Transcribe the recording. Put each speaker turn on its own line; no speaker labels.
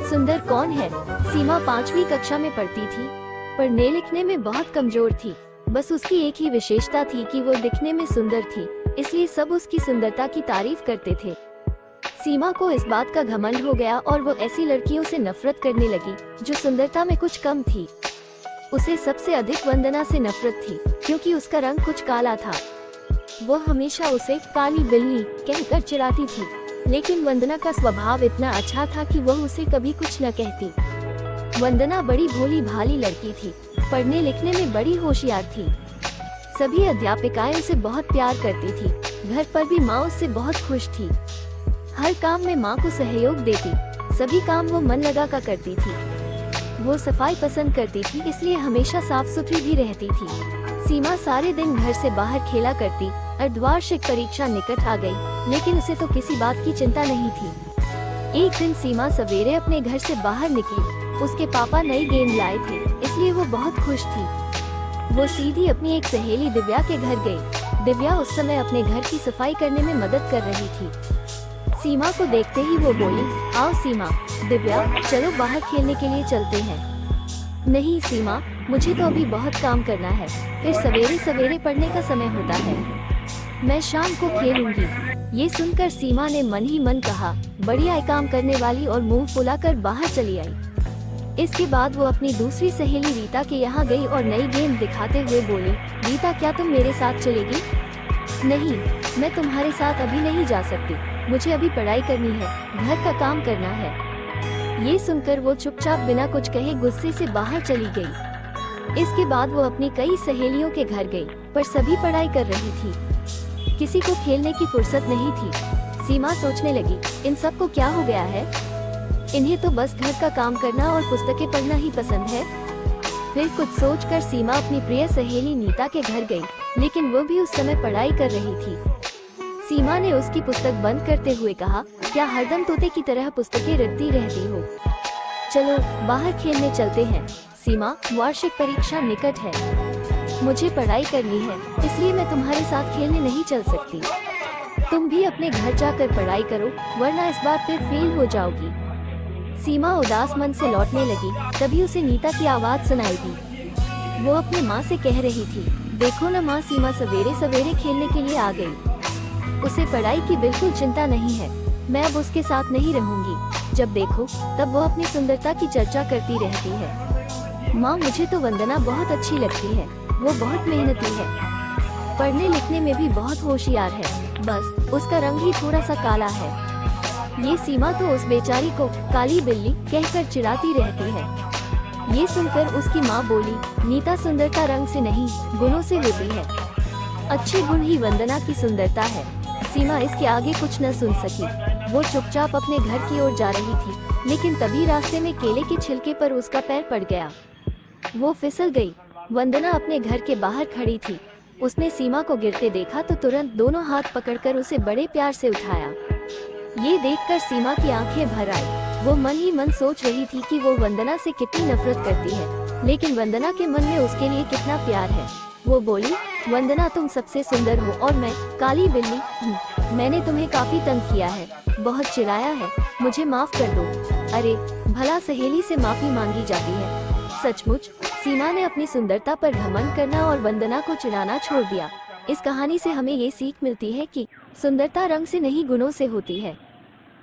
सुंदर कौन है? सीमा 5वीं कक्षा में पढ़ती थी, पढ़ने लिखने में बहुत कमजोर थी। बस उसकी एक ही विशेषता थी कि वो दिखने में सुंदर थी, इसलिए सब उसकी सुंदरता की तारीफ करते थे। सीमा को इस बात का घमंड हो गया और वो ऐसी लड़कियों से नफरत करने लगी जो सुंदरता में कुछ कम थी। उसे सबसे अधिक वंदना से नफरत थी, क्योंकि उसका रंग कुछ काला था। वो हमेशा उसे काली बिल्ली कहकर चिढ़ाती थी, लेकिन वंदना का स्वभाव इतना अच्छा था कि वह उसे कभी कुछ न कहती। वंदना बड़ी भोली भाली लड़की थी, पढ़ने लिखने में बड़ी होशियार थी। सभी अध्यापिकाएं उसे बहुत प्यार करती थी। घर पर भी माँ उससे बहुत खुश थी। हर काम में माँ को सहयोग देती, सभी काम वो मन लगा कर करती थी। वो सफाई पसंद करती थी, इसलिए हमेशा साफ सुथरी भी रहती थी। सीमा सारे दिन घर से बाहर खेला करती। अर्धवार्षिक परीक्षा निकट आ गई, लेकिन उसे तो किसी बात की चिंता नहीं थी। एक दिन सीमा सवेरे अपने घर से बाहर निकली। उसके पापा नई गेंद लाए थे, इसलिए वो बहुत खुश थी। वो सीधी अपनी एक सहेली दिव्या के घर गई। दिव्या उस समय अपने घर की सफाई करने में मदद कर रही थी। सीमा को देखते ही वो बोली, आओ सीमा, दिव्या, चलो बाहर खेलने के लिए चलते हैं। नहीं सीमा, मुझे तो अभी बहुत काम करना है, फिर सवेरे सवेरे पढ़ने का समय होता है। मैं शाम को खेलूंगी। ये सुनकर सीमा ने मन ही मन कहा, बढ़िया काम करने वाली, और मुंह फुलाकर बाहर चली आई। इसके बाद वो अपनी दूसरी सहेली रीता के यहाँ गई और नई गेंद दिखाते हुए बोली, रीता, क्या तुम मेरे साथ चलेगी? नहीं, मैं तुम्हारे साथ अभी नहीं जा सकती, मुझे अभी पढ़ाई करनी है, घर का काम करना है। ये सुनकर वो चुपचाप बिना कुछ कहे गुस्से से बाहर चली गई। इसके बाद वो अपनी कई सहेलियों के घर गई, पर सभी पढ़ाई कर रही थी। किसी को खेलने की फुर्सत नहीं थी। सीमा सोचने लगी, इन सबको क्या हो गया है? इन्हें तो बस घर का काम करना और पुस्तकें पढ़ना ही पसंद है। फिर कुछ सोचकर सीमा अपनी प्रिय सहेली नीता के घर गई, लेकिन वो भी उस समय पढ़ाई कर रही थी। सीमा ने उसकी पुस्तक बंद करते हुए कहा, क्या हरदम तोते की तरह पुस्तकें रटती रहती हो? चलो बाहर खेलने चलते हैं। सीमा, वार्षिक परीक्षा निकट है, मुझे पढ़ाई करनी है, इसलिए मैं तुम्हारे साथ खेलने नहीं चल सकती। तुम भी अपने घर जाकर पढ़ाई करो, वरना इस बार फिर फेल हो जाओगी। सीमा उदास मन से लौटने लगी, तभी उसे नीता की आवाज सुनाई दी। वो अपनी माँ से कह रही थी, देखो न माँ, सीमा सवेरे सवेरे खेलने के लिए आ गई। उसे पढ़ाई की बिल्कुल चिंता नहीं है। मैं अब उसके साथ नहीं रहूंगी। जब देखो तब वो अपनी सुंदरता की चर्चा करती रहती है। माँ, मुझे तो वंदना बहुत अच्छी लगती है, वो बहुत मेहनती है, पढ़ने लिखने में भी बहुत होशियार है, बस उसका रंग ही थोड़ा सा काला है। ये सीमा तो उस बेचारी को काली बिल्ली कहकर चिढ़ाती रहती है। ये सुनकर उसकी माँ बोली, नीता, सुंदरता रंग से नहीं, गुणों से होती है। अच्छे गुण ही वंदना की सुंदरता है। सीमा इसके आगे कुछ न सुन सकी। वो चुपचाप अपने घर की ओर जा रही थी, लेकिन तभी रास्ते में केले के छिलके पर उसका पैर पड़ गया। वो फिसल गई। वंदना अपने घर के बाहर खड़ी थी। उसने सीमा को गिरते देखा तो तुरंत दोनों हाथ पकड़कर उसे बड़े प्यार से उठाया। ये देखकर सीमा की आंखें भर आई। वो मन ही मन सोच रही थी कि वो वंदना से कितनी नफरत करती है, लेकिन वंदना के मन में उसके लिए कितना प्यार है। वो बोली, वंदना, तुम सबसे सुंदर हो और मैं काली बिल्ली हूँ। मैंने तुम्हें काफी तंग किया है, बहुत चिढ़ाया है, मुझे माफ कर दो। अरे भला सहेली से माफी मांगी जाती है? सचमुच सीमा ने अपनी सुंदरता पर घमंड करना और वंदना को चिढ़ाना छोड़ दिया। इस कहानी से हमें ये सीख मिलती है कि सुंदरता रंग से नहीं, गुणों से होती है।